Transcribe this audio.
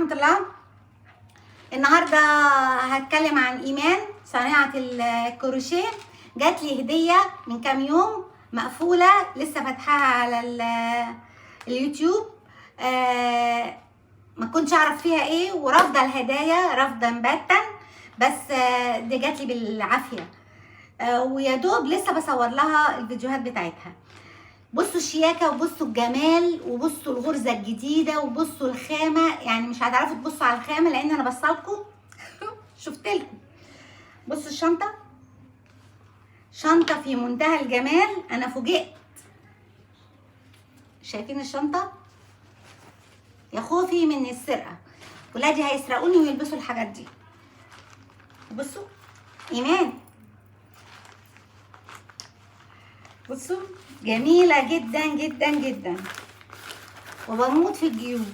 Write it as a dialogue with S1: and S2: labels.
S1: ورحمة الله. النهاردة هتكلم عن إيمان صانعة الكروشيه. جات لي هدية من كام يوم مقفولة، لسه فاتحاها على اليوتيوب. ما كنتش اعرف فيها ايه، ورافضة الهدايا رافضة مبتا، بس دي جات لي بالعافية. ويا دوب لسه بصور لها الفيديوهات بتاعتها. بصوا الشياكة، وبصوا الجمال، وبصوا الغرزة الجديدة، وبصوا الخامة. يعني مش هتعرفوا تبصوا على الخامة لان انا بصلكم شفتلكم. بصوا الشنطة، شنطة في منتهى الجمال. انا فوجئت، شايفين الشنطة؟ يا خوفي من السرقة، ولادي هيسرقوني ويلبسوا الحاجات دي. بصوا ايمان، بصوا جميلة جدا جدا جدا، وبموت في الجيوب.